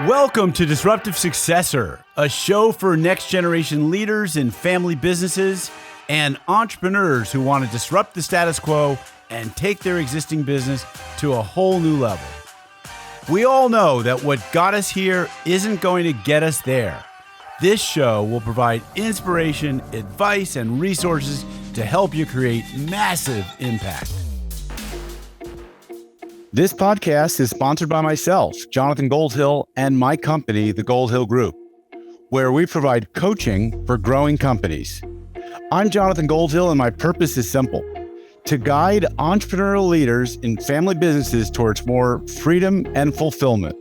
Welcome to Disruptive Successor, a show for next generation leaders in family businesses and entrepreneurs who want to disrupt the status quo and take their existing business to a whole new level. We all know that what got us here isn't going to get us there. This show will provide inspiration, advice, and resources to help you create massive impact. This podcast is sponsored by myself, Jonathan Goldhill, and my company, the Goldhill Group, where we provide coaching for growing companies. I'm Jonathan Goldhill, and my purpose is simple: to guide entrepreneurial leaders in family businesses towards more freedom and fulfillment.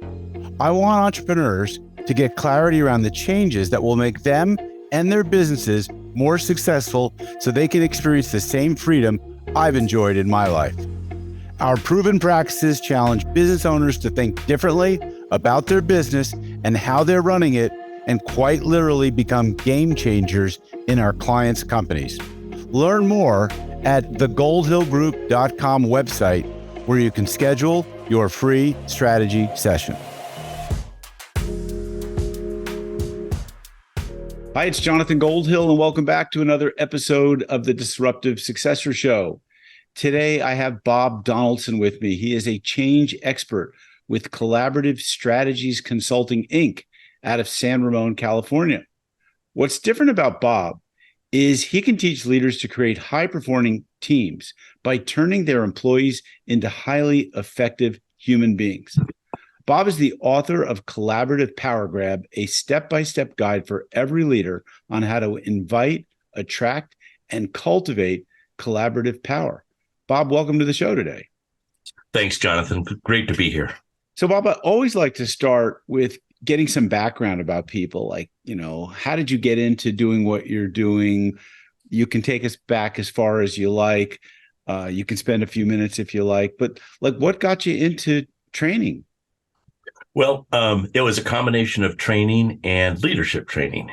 I want entrepreneurs to get clarity around the changes that will make them and their businesses more successful so they can experience the same freedom I've enjoyed in my life. Our proven practices challenge business owners to think differently about their business and how they're running it, and quite literally become game changers in our clients' companies. Learn more at thegoldhillgroup.com website, where you can schedule your free strategy session. Hi, it's Jonathan Goldhill, and welcome back to another episode of the Disruptive Successor Show. Today, I have Bob Donaldson with me. He is a change expert with Collaborative Strategies Consulting, Inc. out of San Ramon, California. What's different about Bob is he can teach leaders to create high-performing teams by turning their employees into highly effective human beings. Bob is the author of Collaborative Power Grab, a step-by-step guide for every leader on how to invite, attract, and cultivate collaborative power. Bob, welcome to the show today. Thanks, Jonathan. Great to be here. So, Bob, I always like to start with getting some background about people. Like, how did you get into doing what you're doing? You can take us back as far as you like. You can spend a few minutes if you like. But, what got you into training? Well, it was a combination of training and leadership training.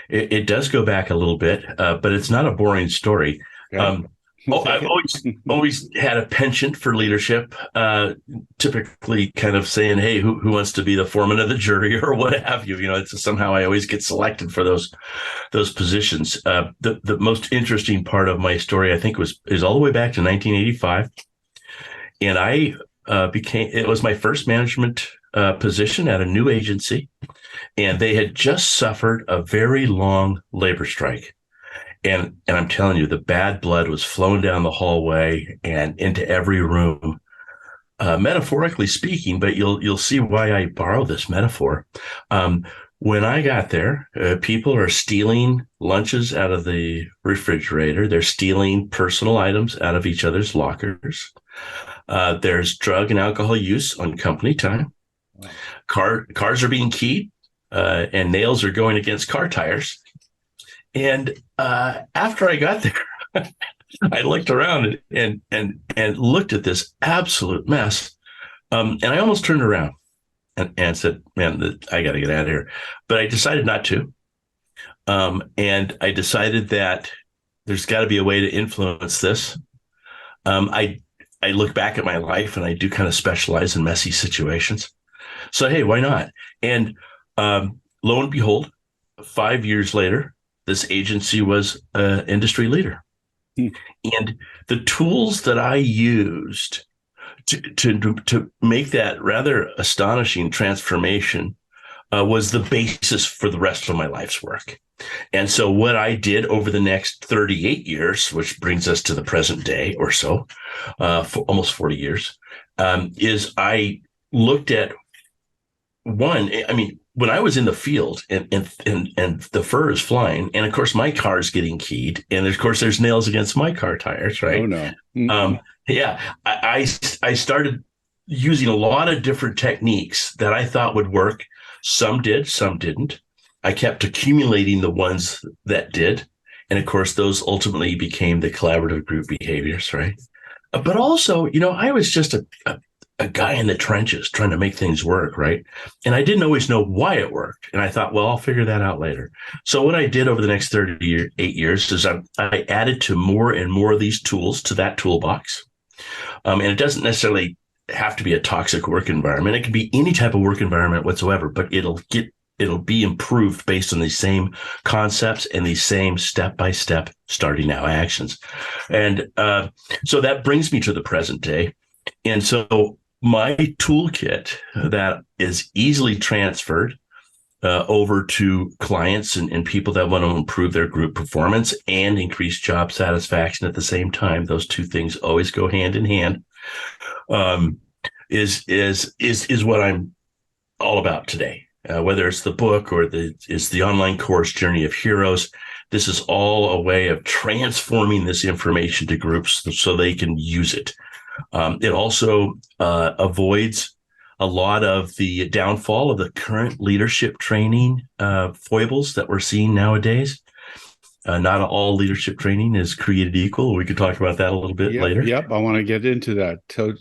It does go back a little bit, but it's not a boring story. I've always had a penchant for leadership, typically kind of saying, hey, who wants to be the foreman of the jury or what have you? It's somehow I always get selected for those positions. The most interesting part of my story, I think, is all the way back to 1985. And it was my first management position at a new agency. And they had just suffered a very long labor strike. And I'm telling you, the bad blood was flowing down the hallway and into every room, metaphorically speaking, but you'll see why I borrow this metaphor. When I got there, people are stealing lunches out of the refrigerator. They're stealing personal items out of each other's lockers. There's drug and alcohol use on company time. Cars are being keyed, and nails are going against car tires. And after I got there, I looked around and looked at this absolute mess. And I almost turned around and said, man, I got to get out of here. But I decided not to. And I decided that there's got to be a way to influence this. I look back at my life and I do kind of specialize in messy situations. So, hey, why not? And lo and behold, 5 years later, this agency was an industry leader. And the tools that I used to make that rather astonishing transformation was the basis for the rest of my life's work. And so what I did over the next 38 years, which brings us to the present day or so, for almost 40 years, is I looked at when I was in the field and the fur is flying, and of course my car is getting keyed, and of course there's nails against my car tires, right? Oh no. Mm-hmm. I started using a lot of different techniques that I thought would work. Some did, some didn't. I kept accumulating the ones that did, and of course those ultimately became the collaborative group behaviors, right? But also, I was just a guy in the trenches trying to make things work, right? And I didn't always know why it worked. And I thought, well, I'll figure that out later. So what I did over the next 38 years is I added to more and more of these tools to that toolbox. And it doesn't necessarily have to be a toxic work environment. It can be any type of work environment whatsoever, but it'll be improved based on these same concepts and these same step-by-step starting now actions. And so that brings me to the present day. And so my toolkit that is easily transferred over to clients and people that want to improve their group performance and increase job satisfaction at the same time. Those two things always go hand in hand. Is what I'm all about today. Whether it's the book or it's the online course Journey of Heroes, this is all a way of transforming this information to groups so they can use it. It also avoids a lot of the downfall of the current leadership training foibles that we're seeing nowadays. Not all leadership training is created equal. We could talk about that a little bit later. Yep, I want to get into that. So,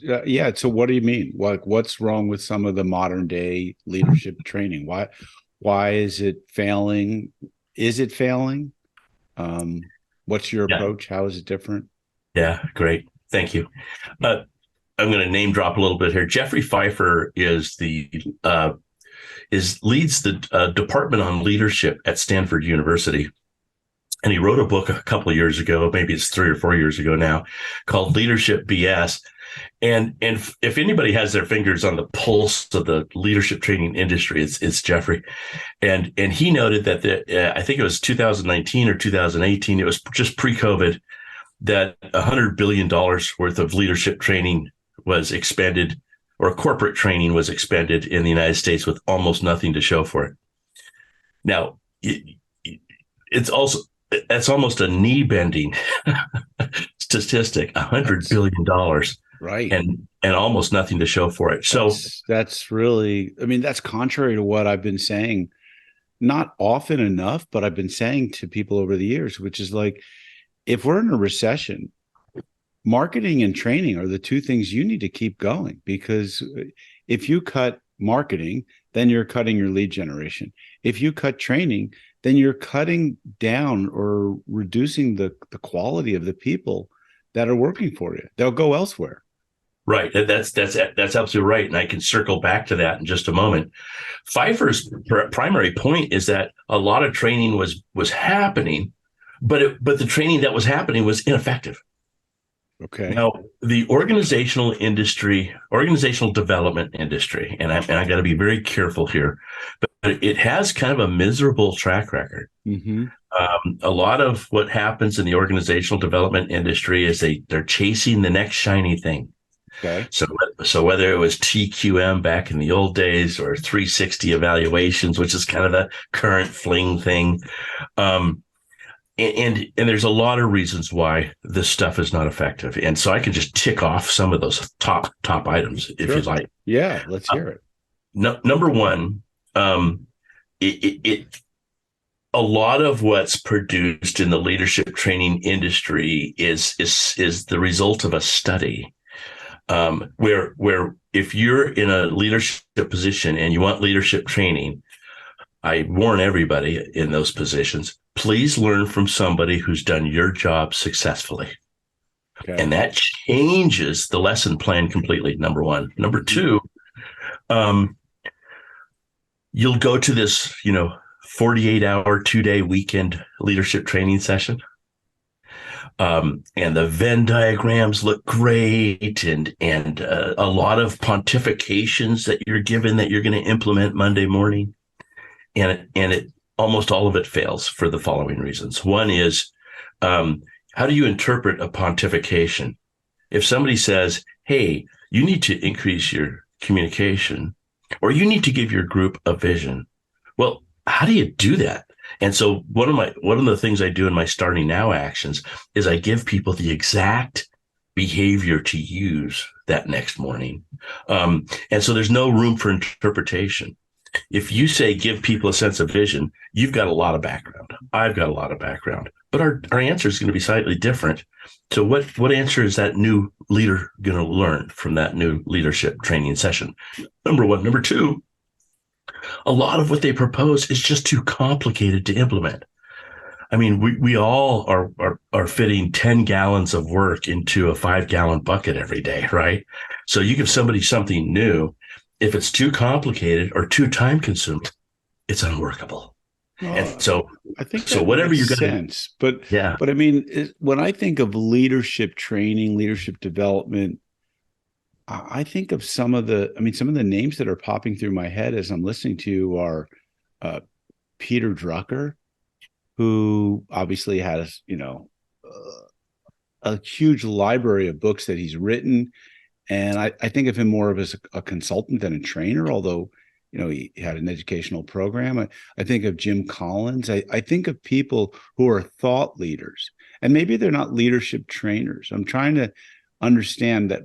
so what do you mean? What's wrong with some of the modern day leadership training? Why is it failing? Is it failing? What's your approach? How is it different? Yeah, great. Thank you. I'm going to name drop a little bit here. Jeffrey Pfeiffer leads the Department on Leadership at Stanford University. And he wrote a book a couple of years ago, maybe it's 3 or 4 years ago now, called Leadership BS. And if anybody has their fingers on the pulse of the leadership training industry, it's Jeffrey. And he noted that I think it was 2019 or 2018, it was just pre-COVID, that $100 billion worth of leadership training was expended, or corporate training was expended in the United States with almost nothing to show for it. Now, that's almost a knee-bending statistic, $100 billion, right? And almost nothing to show for it. So that's really, that's contrary to what I've been saying, not often enough, but I've been saying to people over the years, which is like, if we're in a recession, marketing and training are the two things you need to keep going, because if you cut marketing, then you're cutting your lead generation. If you cut training, then you're cutting down or reducing the quality of the people that are working for you. They'll go elsewhere. Right. That's absolutely right. And I can circle back to that in just a moment. Pfeiffer's primary point is that a lot of training was happening, but the training that was happening was ineffective. Okay. Now, the organizational development industry, and I got to be very careful here, but it has kind of a miserable track record. Mm-hmm. A lot of what happens in the organizational development industry is they're chasing the next shiny thing. Okay. So whether it was TQM back in the old days or 360 evaluations, which is kind of the current fling thing, and there's a lot of reasons why this stuff is not effective. And so I can just tick off some of those top items if you'd like. Yeah, let's hear it. Number one, a lot of what's produced in the leadership training industry is the result of a study, where if you're in a leadership position and you want leadership training, I warn everybody in those positions, please learn from somebody who's done your job successfully. Okay. And that changes the lesson plan completely, number one. Number two, you'll go to this, 48-hour, 2-day weekend leadership training session. And the Venn diagrams look great, and a lot of pontifications that you're given that you're going to implement Monday morning. And it almost all of it fails for the following reasons. One is, how do you interpret a pontification? If somebody says, hey, you need to increase your communication, or you need to give your group a vision. Well, how do you do that? And so one of the things I do in my starting now actions is I give people the exact behavior to use that next morning. And so there's no room for interpretation. If you say give people a sense of vision, you've got a lot of background. I've got a lot of background, but our answer is going to be slightly different. So what answer is that new leader going to learn from that new leadership training session? Number one. Number two, a lot of what they propose is just too complicated to implement. I mean, we all are fitting 10 gallons of work into a 5-gallon bucket every day, right? So you give somebody something new, if it's too complicated or too time consuming, it's unworkable. And so, I think so that whatever makes you're going to, sense. But yeah, but I mean, when I think of leadership training, leadership development, I think of some of the names that are popping through my head as I'm listening to you are uh, Peter Drucker, who obviously has, a huge library of books that he's written. And I think of him more of as a consultant than a trainer, although, he had an educational program. I think of Jim Collins. I think of people who are thought leaders, and maybe they're not leadership trainers. I'm trying to understand that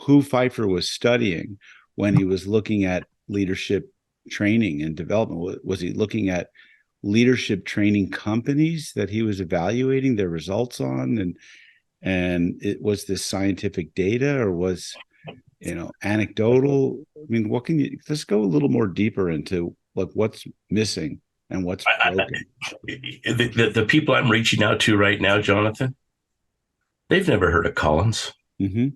who Pfeiffer was studying when he was looking at leadership training and development. Was he looking at leadership training companies that he was evaluating their results on, and it was this scientific data, or was anecdotal? I mean, what can you, let's go a little more deeper into like what's missing and what's broken. the people I'm reaching out to right now, Jonathan, they've never heard of Collins. Mm-hmm.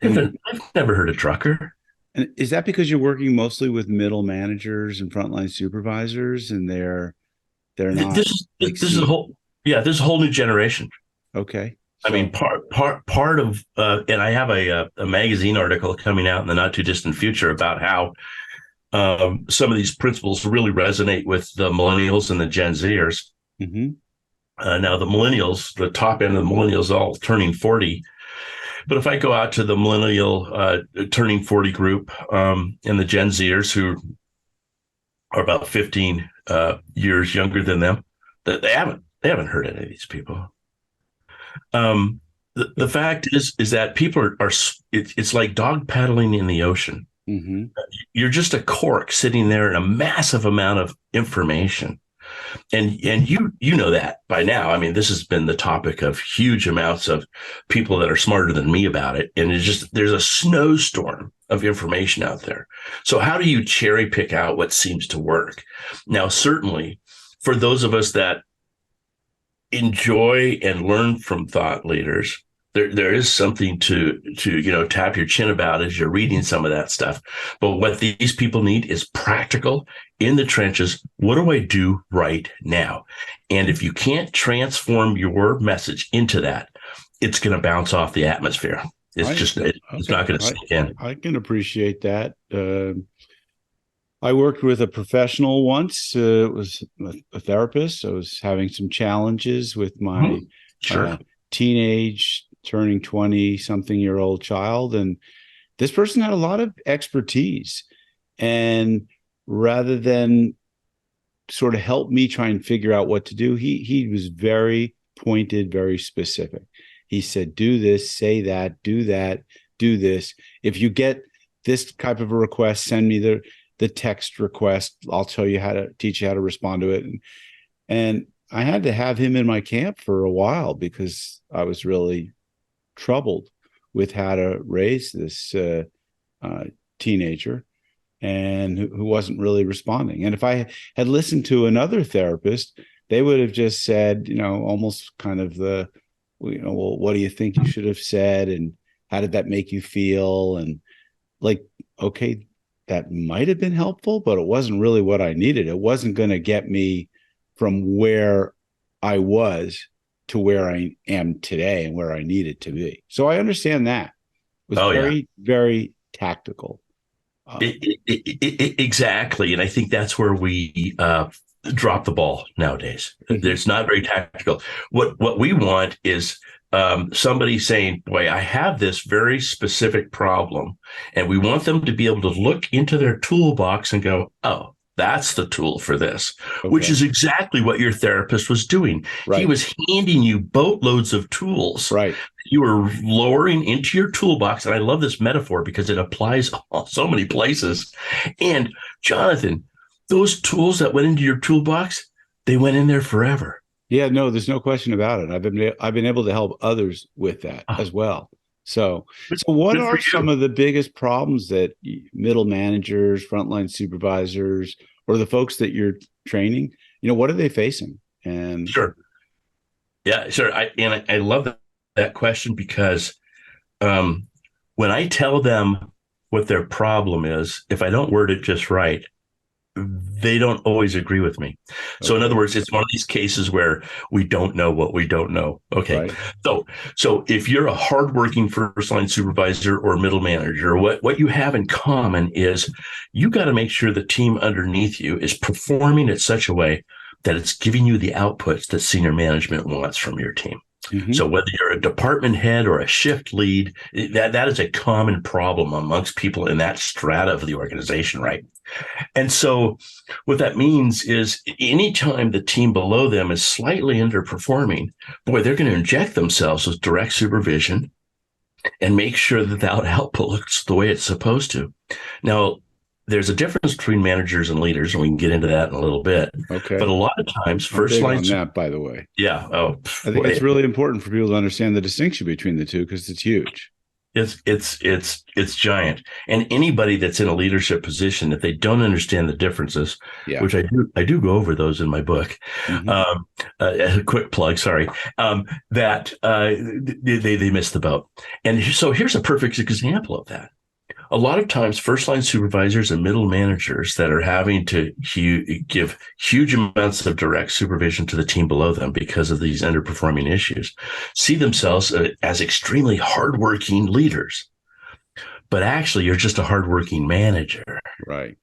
They've never heard of Drucker. And is that because you're working mostly with middle managers and frontline supervisors, and they're not like This is a whole, yeah, this is a whole new generation. Okay. I mean, part of, and I have a magazine article coming out in the not too distant future about how some of these principles really resonate with the millennials and the Gen Zers. Mm-hmm. Now, the millennials, the top end of the millennials, all turning 40. But if I go out to the millennial turning 40 group and the Gen Zers who are about 15 years younger than them, that they haven't heard any of these people. The fact is that people are it's like dog paddling in the ocean. Mm-hmm. You're just a cork sitting there in a massive amount of information. And you know that by now. I mean, this has been the topic of huge amounts of people that are smarter than me about it. And there's a snowstorm of information out there. So how do you cherry pick out what seems to work? Now, certainly for those of us that enjoy and learn from thought leaders, there is something to tap your chin about as you're reading some of that stuff. But what these people need is practical, in the trenches. What do I do right now? And if you can't transform your message into that, it's going to bounce off the atmosphere. It's not going to sink in. I can appreciate that. I worked with a professional once. It was a therapist. I was having some challenges with my teenage turning 20-something-year-old child. And this person had a lot of expertise. And rather than sort of help me try and figure out what to do, he was very pointed, very specific. He said, do this, say that, do this. If you get this type of a request, send me the text request. I'll teach you how to respond to it. And I had to have him in my camp for a while because I was really troubled with how to raise this teenager and who wasn't really responding. And if I had listened to another therapist, they would have just said, almost kind of well, what do you think you should have said? And how did that make you feel? And like, okay, that might have been helpful, but it wasn't really what I needed. It wasn't going to get me from where I was to where I am today and where I needed to be. So I understand that. It was very, very tactical. Exactly. And I think that's where we drop the ball nowadays. Mm-hmm. It's not very tactical. What we want is somebody saying, boy, I have this very specific problem. And we want them to be able to look into their toolbox and go, oh, that's the tool for this, which is exactly what your therapist was doing. Right. He was handing you boatloads of tools. Right. You were lowering into your toolbox. And I love this metaphor because it applies so many places. And Jonathan, those tools that went into your toolbox, they went in there forever. Yeah, no, there's no question about it. I've been able to help others with that as well. So what are some of the biggest problems that middle managers, frontline supervisors, or the folks that you're training, what are they facing? And sure. Yeah, sure. I love that question because when I tell them what their problem is, if I don't word it just right, they don't always agree with me. So in other words, it's one of these cases where we don't know what we don't know. Okay. Right. So if you're a hardworking first line supervisor or middle manager, what you have in common is you got to make sure the team underneath you is performing in such a way that it's giving you the outputs that senior management wants from your team. Mm-hmm. So whether you're a department head or a shift lead, that is a common problem amongst people in that strata of the organization, right? And so what that means is anytime the team below them is slightly underperforming, boy, they're going to inject themselves with direct supervision and make sure that output looks the way it's supposed to. Now, there's a difference between managers and leaders, and we can get into that in a little bit. Okay. But a lot of times, first line on that, by the way. Yeah. Oh, I think it's really important for people to understand the distinction between the two because it's huge. It's giant. And anybody that's in a leadership position, if they don't understand the differences, which I do go over those in my book. Mm-hmm. A quick plug, sorry. That they miss the boat. And so here's a perfect example of that. A lot of times, first-line supervisors and middle managers that are having to give huge amounts of direct supervision to the team below them because of these underperforming issues see themselves as extremely hardworking leaders. But actually, you're just a hardworking manager. Right.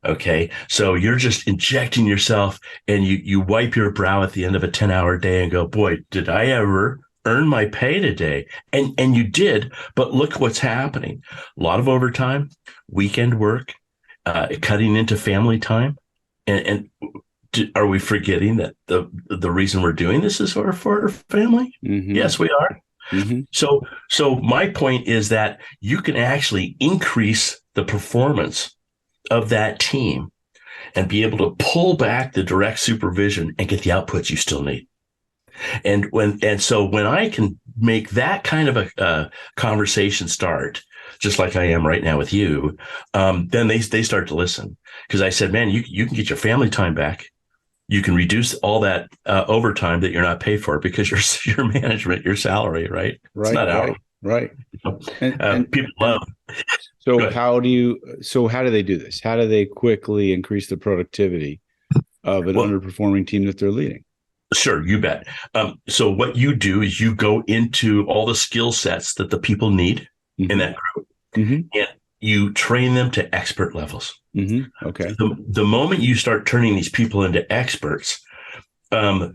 Okay, so you're just injecting yourself and you wipe your brow at the end of a 10-hour day and go, boy, did I ever earn my pay today? And you did, but look what's happening. A lot of overtime, weekend work, cutting into family time. And are we forgetting that the reason we're doing this is for our family? Mm-hmm. Yes, we are. Mm-hmm. So my point is that you can actually increase the performance of that team and be able to pull back the direct supervision and get the outputs you still need. And so when I can make that kind of a conversation start, just like I am right now with you, then they start to listen. Because I said, man, you can get your family time back. You can reduce all that overtime that you're not paid for because your management, your salary, right? It's not hourly. Right. And people love. So how do they do this? How do they quickly increase the productivity of an underperforming team that they're leading? Sure, you bet. So what you do is you go into all the skill sets that the people need in that group, and you train them to expert levels. Mm-hmm. Okay. The moment you start turning these people into experts,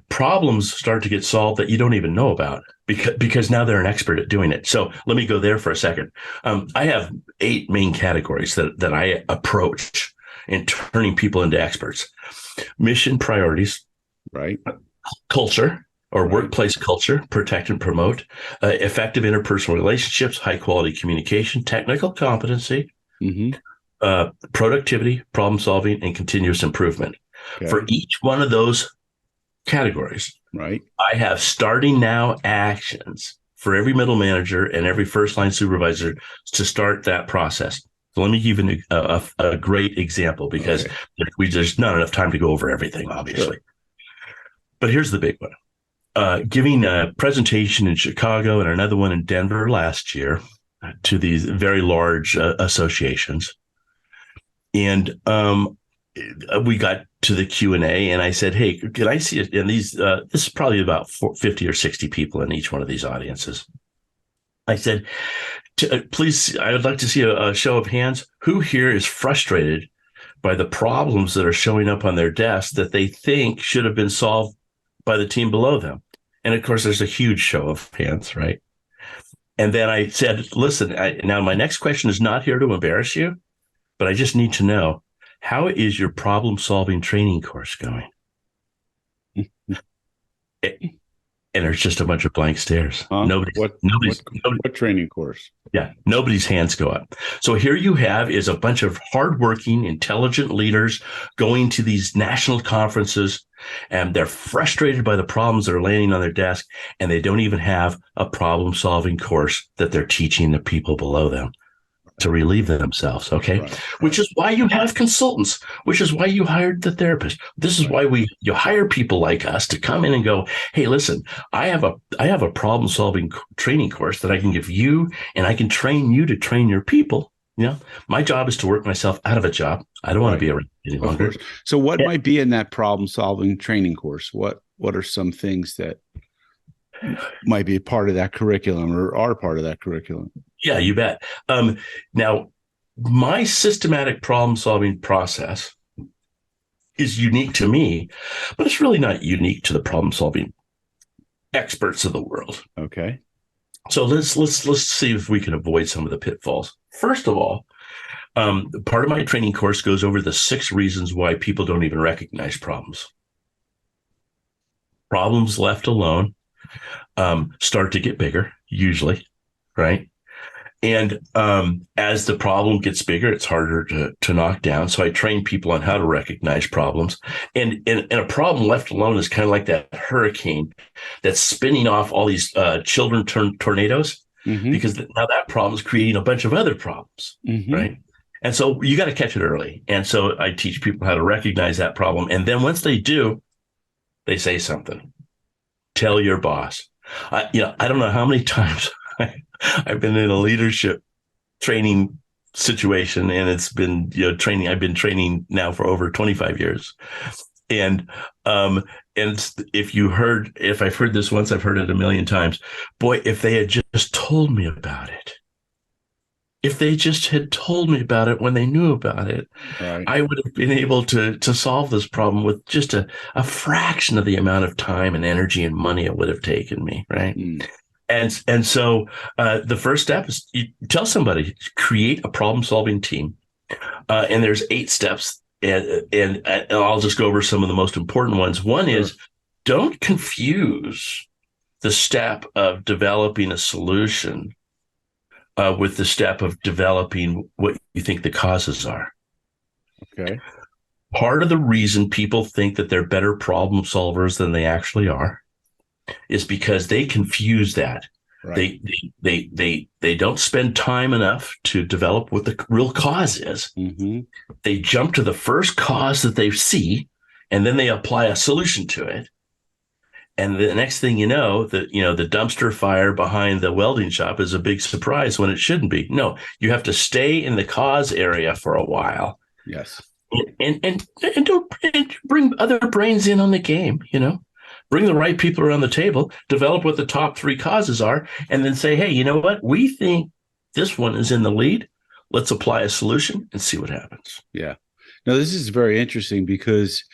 problems start to get solved that you don't even know about because now they're an expert at doing it. So let me go there for a second. I have 8 main categories that I approach in turning people into experts: mission, priorities, right? Culture or workplace culture, protect and promote, effective interpersonal relationships, high quality communication, technical competency, productivity, problem solving, and continuous improvement. Okay. For each one of those categories, right, I have starting now actions for every middle manager and every first line supervisor to start that process. So let me give you a great example because there's not enough time to go over everything, obviously. Sure. But here's the big one. Giving a presentation in Chicago and another one in Denver last year to these very large associations. And we got to the Q&A and I said, hey, can I see it? And this is probably about 50 or 60 people in each one of these audiences. I said, please, I would like to see a show of hands. Who here is frustrated by the problems that are showing up on their desk that they think should have been solved by the team below them? And of course, there's a huge show of hands, right? And then I said, listen, now my next question is not here to embarrass you, but I just need to know, how is your problem-solving training course going? And there's just a bunch of blank stares. What training course? Yeah, nobody's hands go up. So here you have is a bunch of hardworking, intelligent leaders going to these national conferences, and they're frustrated by the problems that are landing on their desk, and they don't even have a problem-solving course that they're teaching the people below them. to relieve themselves. Okay. Right. Which is why you have consultants, which is why you hired the therapist. This is why you hire people like us to come in and go, hey, listen, I have a problem solving training course that I can give you, and I can train you to train your people. My job is to work myself out of a job. I don't want to be around any longer. Of course. So what might be in that problem solving training course? What are some things that might be part of that curriculum or are part of that curriculum? Yeah, you bet. Now, my systematic problem solving process is unique to me, but it's really not unique to the problem solving experts of the world. Okay. So let's see if we can avoid some of the pitfalls. First of all, part of my training course goes over the 6 reasons why people don't even recognize problems. Problems left alone start to get bigger, usually, right? And as the problem gets bigger, it's harder to knock down. So I train people on how to recognize problems. And a problem left alone is kind of like that hurricane that's spinning off all these children tornadoes, because now that problem is creating a bunch of other problems, right? And so you got to catch it early. And so I teach people how to recognize that problem. And then once they do, they say something. Tell your boss. I don't know how many times I've been in a leadership training situation, and it's been training. I've been training now for over 25 years, and if I've heard this once, I've heard it a million times. Boy, if they had just told me about it, if they just had told me about it when they knew about it, right, I would have been able to solve this problem with just a fraction of the amount of time and energy and money it would have taken me, right? And so the first step is you tell somebody, create a problem-solving team. And there's 8 steps, and I'll just go over some of the most important ones. One is, don't confuse the step of developing a solution with the step of developing what you think the causes are. Okay. Part of the reason people think that they're better problem solvers than they actually are is because they confuse that. Right. They don't spend time enough to develop what the real cause is. They jump to the first cause that they see, and then they apply a solution to it. And the next thing you know, the dumpster fire behind the welding shop is a big surprise when it shouldn't be. No, you have to stay in the cause area for a while. Yes. And don't bring other brains in on the game, Bring the right people around the table, develop what the top 3 causes are, and then say, hey, you know what? We think this one is in the lead. Let's apply a solution and see what happens. Yeah. Now, this is very interesting because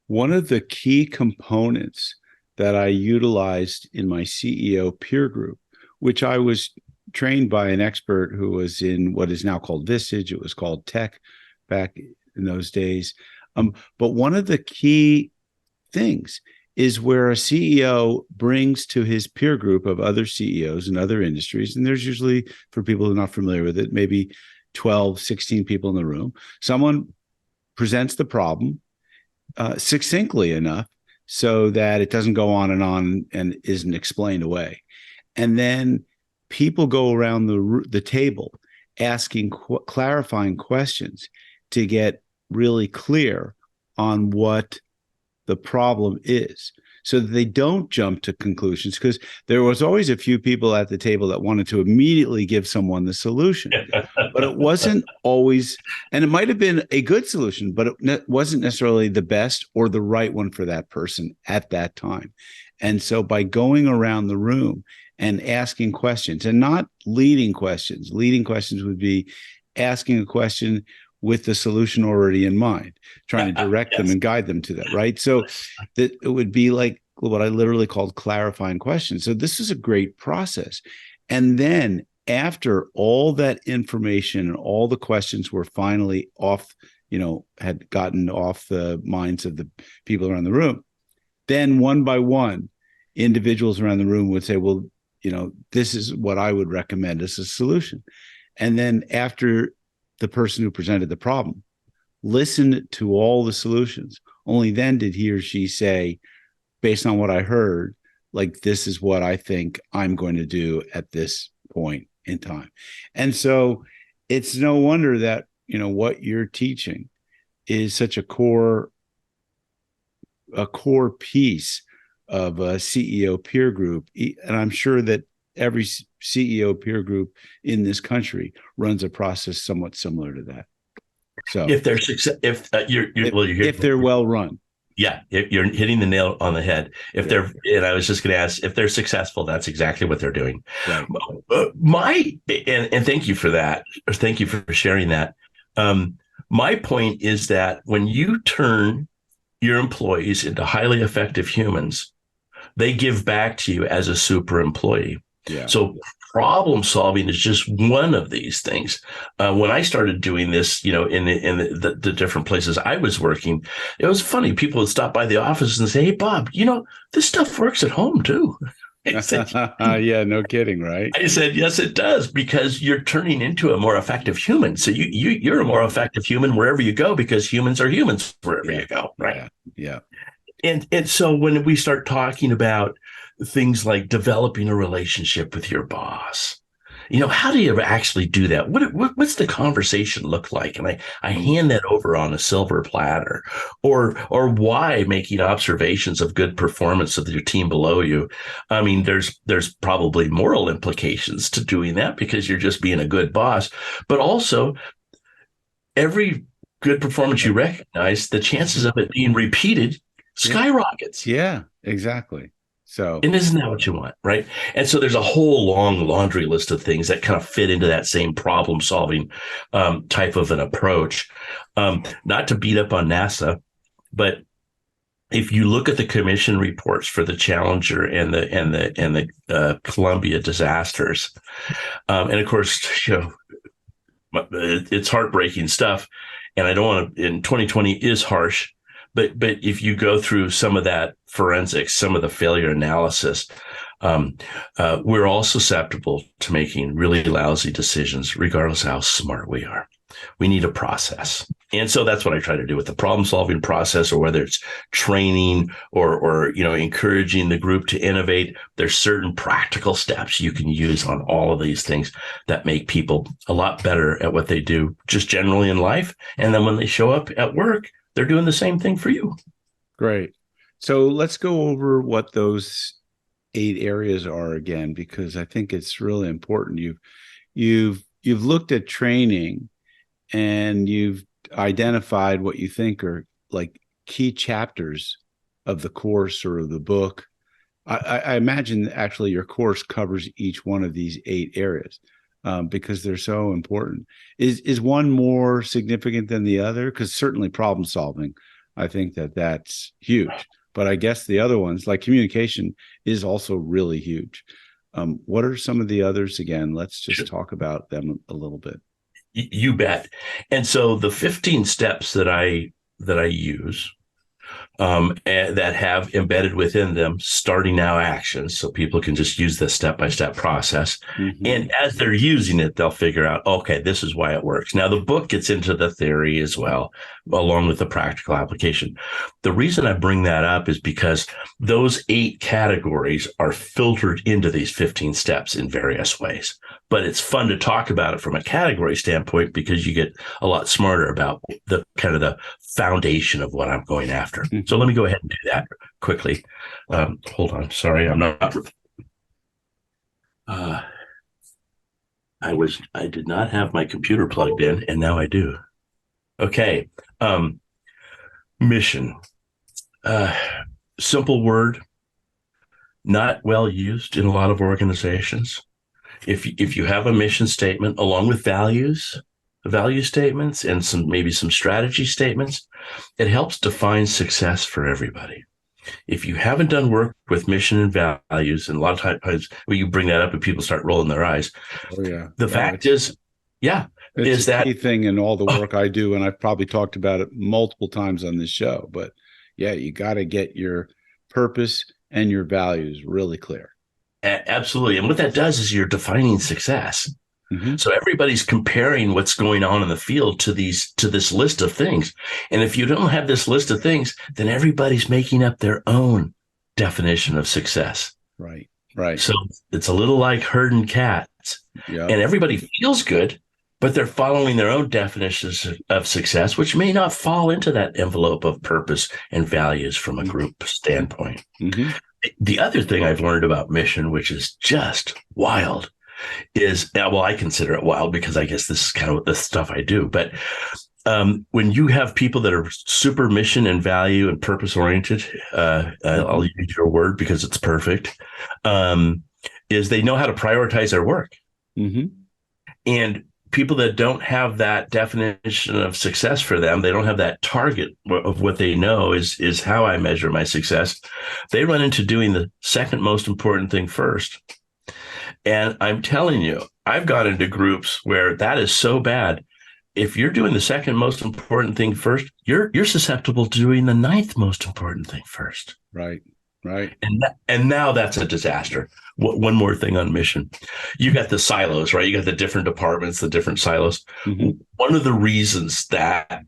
one of the key components that I utilized in my CEO peer group, which I was trained by an expert who was in what is now called Visage. It was called Tech back in those days. But one of the key things is where a CEO brings to his peer group of other CEOs in other industries, and there's usually, for people who are not familiar with it, maybe 12, 16 people in the room. Someone presents the problem succinctly enough so that it doesn't go on and isn't explained away. And then people go around the table asking clarifying questions to get really clear on what the problem is, so that they don't jump to conclusions, because there was always a few people at the table that wanted to immediately give someone the solution, but it wasn't always, and it might have been a good solution, but it wasn't necessarily the best or the right one for that person at that time. And so by going around the room and asking questions, and not leading questions would be asking a question with the solution already in mind, trying to direct them and guide them to that, right? So that it would be like what I literally called clarifying questions. So this is a great process. And then after all that information and all the questions were finally off, had gotten off the minds of the people around the room, then one by one, individuals around the room would say, well, this is what I would recommend as a solution. And then after the person who presented the problem listened to all the solutions, only then did he or she say, based on what I heard, like, this is what I think I'm going to do at this point in time. And so it's no wonder that, what you're teaching is such a core piece of a CEO peer group. And I'm sure that every CEO peer group in this country runs a process somewhat similar to that. So if they're success, if they're well run. Yeah, you're hitting the nail on the head. And I was just going to ask, if they're successful, that's exactly what they're doing. Right. And thank you for that. Thank you for sharing that. My point is that when you turn your employees into highly effective humans, they give back to you as a super employee. Yeah. So problem solving is just one of these things. When I started doing this, in the different places I was working, it was funny. People would stop by the office and say, "Hey, Bob, this stuff works at home too." I said, yeah, no kidding, right? I said, yes, it does, because you're turning into a more effective human. So you're a more effective human wherever you go, because humans are humans wherever you go, right? Yeah. And so when we start talking about things like developing a relationship with your boss, how do you actually do that? What's the conversation look like? And I hand that over on a silver platter. Or why making observations of good performance of your team below you? I mean, there's probably moral implications to doing that, because you're just being a good boss. But also, every good performance you recognize, the chances of it being repeated skyrockets. Yeah, exactly. So, and isn't that what you want, right? And so there's a whole long laundry list of things that kind of fit into that same problem solving type of an approach. Not to beat up on NASA, but if you look at the commission reports for the Challenger and the Columbia disasters, and of course, it's heartbreaking stuff. And I don't want to. And 2020 is harsh. But if you go through some of that forensics, some of the failure analysis, we're all susceptible to making really lousy decisions, regardless of how smart we are. We need a process. And so that's what I try to do with the problem solving process, or whether it's training or encouraging the group to innovate. There's certain practical steps you can use on all of these things that make people a lot better at what they do just generally in life. And then when they show up at work, they're doing the same thing for you. Great. So let's go over what those 8 areas are again, because I think it's really important. You've looked at training, and you've identified what you think are like key chapters of the course or of the book. I imagine actually your course covers each one of these 8 areas. Because they're so important. Is one more significant than the other? Because certainly problem solving, I think that's huge. But I guess the other ones, like communication, is also really huge. What are some of the others again? Let's just talk about them a little bit. You bet. And so the 15 steps that I use, and that have embedded within them starting now actions, so people can just use the step-by-step process. Mm-hmm. And as they're using it, they'll figure out, okay, this is why it works. Now, the book gets into the theory as well, along with the practical application. The reason I bring that up is because those 8 categories are filtered into these 15 steps in various ways. But it's fun to talk about it from a category standpoint, because you get a lot smarter about the kind of the foundation of what I'm going after. Mm-hmm. So let me go ahead and do that quickly. Hold on. Sorry, I'm not. I did not have my computer plugged in, and now I do. Okay. Mission. Simple word, not well used in a lot of organizations. If you have a mission statement along with value statements, and maybe some strategy statements, it helps define success for everybody. If you haven't done work with mission and values, and a lot of times when you bring that up and people start rolling their eyes, the fact is that key thing in all the work I do, and I've probably talked about it multiple times on this show, but you got to get your purpose and your values really clear. Absolutely. And what that does is you're defining success. Mm-hmm. So everybody's comparing what's going on in the field to this list of things. And if you don't have this list of things, then everybody's making up their own definition of success. Right. So it's a little like herding cats. Yep. And everybody feels good, but they're following their own definitions of success, which may not fall into that envelope of purpose and values from a group standpoint. Mm-hmm. The other thing I've learned about mission, which is just wild, is, well, I consider it wild because I guess this is kind of the stuff I do. But when you have people that are super mission and value and purpose oriented, I'll use your word because it's perfect, is they know how to prioritize their work. Mm-hmm. And people that don't have that definition of success for them, they don't have that target of what they know is how I measure my success. They run into doing the second most important thing first. And I'm telling you, I've got into groups where that is so bad. If you're doing the second most important thing first, you're susceptible to doing the ninth most important thing first. Right. And now that's a disaster. One more thing on mission. You got the silos, right? You got the different departments, the different silos. Mm-hmm. One of the reasons that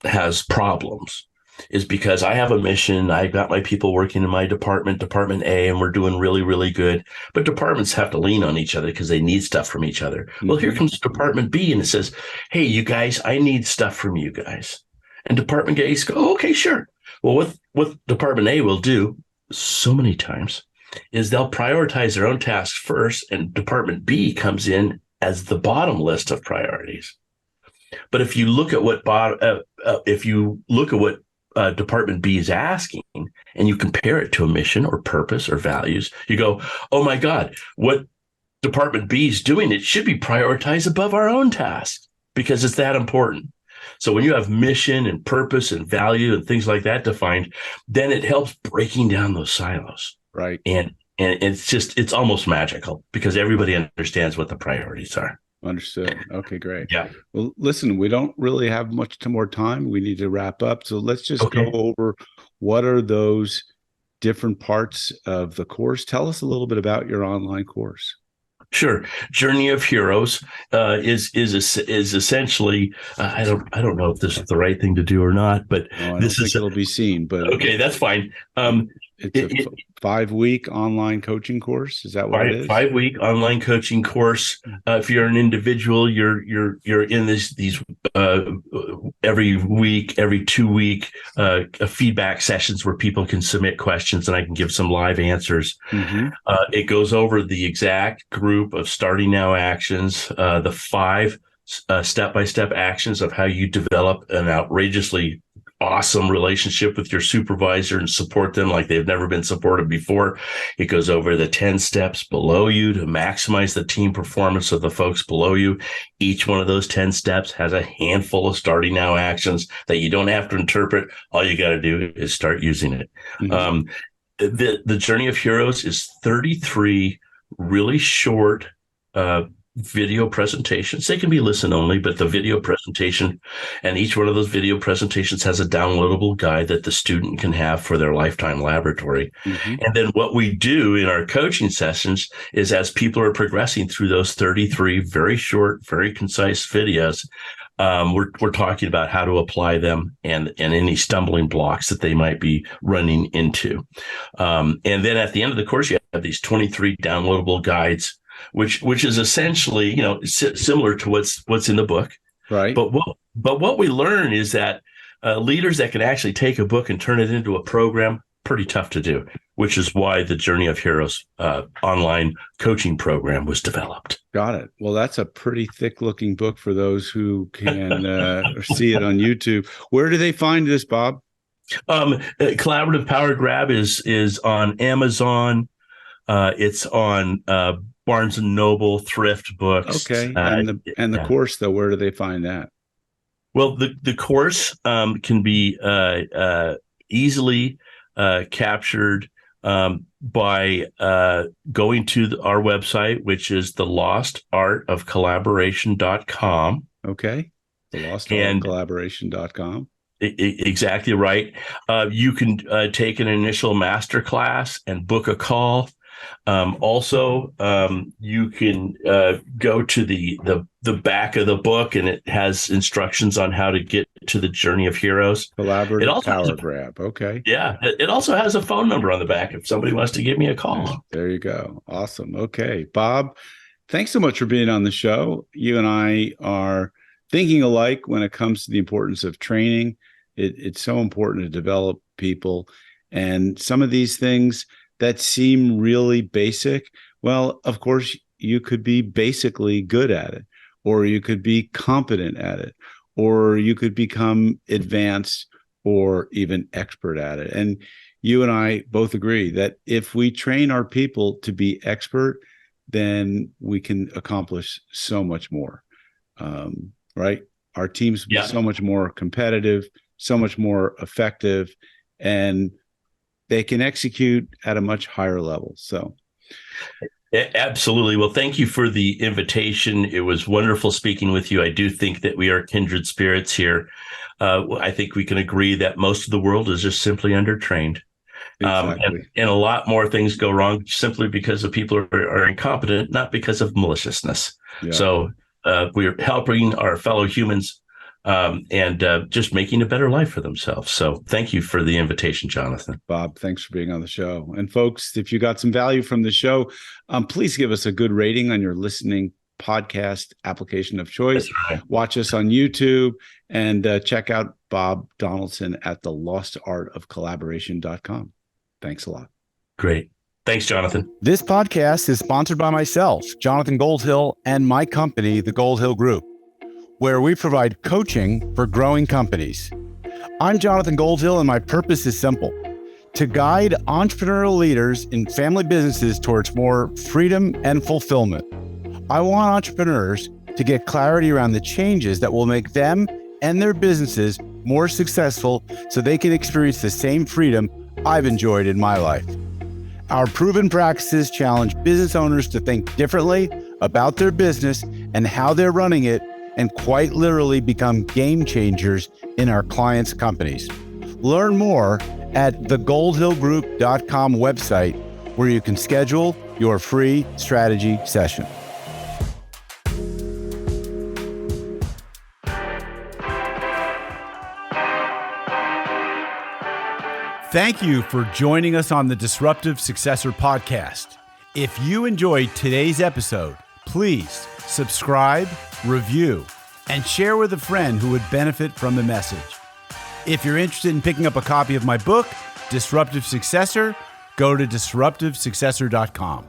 has problems is because I have a mission. I've got my people working in my department, Department A, and we're doing really, really good. But departments have to lean on each other because they need stuff from each other. Mm-hmm. Well, here comes Department B, and it says, hey, you guys, I need stuff from you guys. And Department A goes, oh, okay, sure. Well, what Department A will do so many times is they'll prioritize their own tasks first, and Department B comes in as the bottom list of priorities. But if you look at what Department B is asking, and you compare it to a mission or purpose or values, you go, oh my God, what Department B is doing, it should be prioritized above our own tasks because it's that important. So when you have mission and purpose and value and things like that defined, then it helps breaking down those silos. Right. And it's almost magical because everybody understands what the priorities are. Understood. Okay, great. Yeah. Well, listen, we don't really have much more time. We need to wrap up. So let's just go over what are those different parts of the course. Tell us a little bit about your online course. Sure. Journey of Heroes is essentially I don't know if this is the right thing to do or not, but this is it'll be seen. But okay, that's fine. It's a 5-week online coaching course. Is that what it is? 5-week online coaching course. If you're an individual, you're in these every week, every 2 week feedback sessions where people can submit questions and I can give some live answers. Mm-hmm. It goes over the exact group of starting now actions, the 5 step-by-step actions of how you develop an outrageously awesome relationship with your supervisor and support them like they've never been supported before. It goes over the 10 steps below you to maximize the team performance of the folks below you. Each one of those 10 steps has a handful of starting now actions that you don't have to interpret. All you got to do is start using it. Mm-hmm. The Journey of Heroes is 33 really short video presentations. They can be listen only, but the video presentation, and each one of those video presentations has a downloadable guide that the student can have for their lifetime laboratory. Mm-hmm. And then what we do in our coaching sessions is as people are progressing through those 33 very short, very concise videos, we're talking about how to apply them and any stumbling blocks that they might be running into. And then at the end of the course, you have these 23 downloadable guides, which is essentially, similar to what's in the book. Right. But what we learn is that leaders that can actually take a book and turn it into a program, pretty tough to do, which is why the Journey of Heroes online coaching program was developed. Got it. Well, that's a pretty thick looking book for those who can see it on YouTube. Where do they find this, Bob? Collaborative Power Grab is on Amazon. It's on Barnes and Noble, Thrift Books. Okay, and the course though, where do they find that? Well, the course can be easily captured by going to our website, which is thelostartofcollaboration.com. Okay, thelostartofcollaboration.com. Exactly right. You can take an initial masterclass and book a call. Also, you can go to the back of the book, and it has instructions on how to get to the Journey of Heroes. Collaborative Power Grab. Okay. Yeah. It also has a phone number on the back if somebody wants to give me a call. There you go. Awesome. Okay, Bob, thanks so much for being on the show. You and I are thinking alike when it comes to the importance of training. It's so important to develop people. And some of these things that seem really basic, well, of course, you could be basically good at it, or you could be competent at it, or you could become advanced or even expert at it. And you and I both agree that if we train our people to be expert, then we can accomplish so much more, right? Our teams will be so much more competitive, so much more effective, and they can execute at a much higher level. So, absolutely. Well, thank you for the invitation. It was wonderful speaking with you. I do think that we are kindred spirits here. I think we can agree that most of the world is just simply undertrained. Exactly. And a lot more things go wrong simply because the people are incompetent, not because of maliciousness. Yeah. So we're helping our fellow humans and just making a better life for themselves. So thank you for the invitation, Jonathan. Bob, thanks for being on the show. And folks, if you got some value from the show, please give us a good rating on your listening podcast application of choice. Right. Watch us on YouTube and check out Bob Donaldson at thelostartofcollaboration.com. Thanks a lot. Great. Thanks, Jonathan. This podcast is sponsored by myself, Jonathan Goldhill, and my company, the Goldhill Group, where we provide coaching for growing companies. I'm Jonathan Goldhill, and my purpose is simple: to guide entrepreneurial leaders in family businesses towards more freedom and fulfillment. I want entrepreneurs to get clarity around the changes that will make them and their businesses more successful so they can experience the same freedom I've enjoyed in my life. Our proven practices challenge business owners to think differently about their business and how they're running it, and quite literally become game changers in our clients' companies. Learn more at thegoldhillgroup.com website, where you can schedule your free strategy session. Thank you for joining us on the Disruptive Successor podcast. If you enjoyed today's episode, please subscribe, review, and share with a friend who would benefit from the message. If you're interested in picking up a copy of my book, Disruptive Successor, go to disruptivesuccessor.com.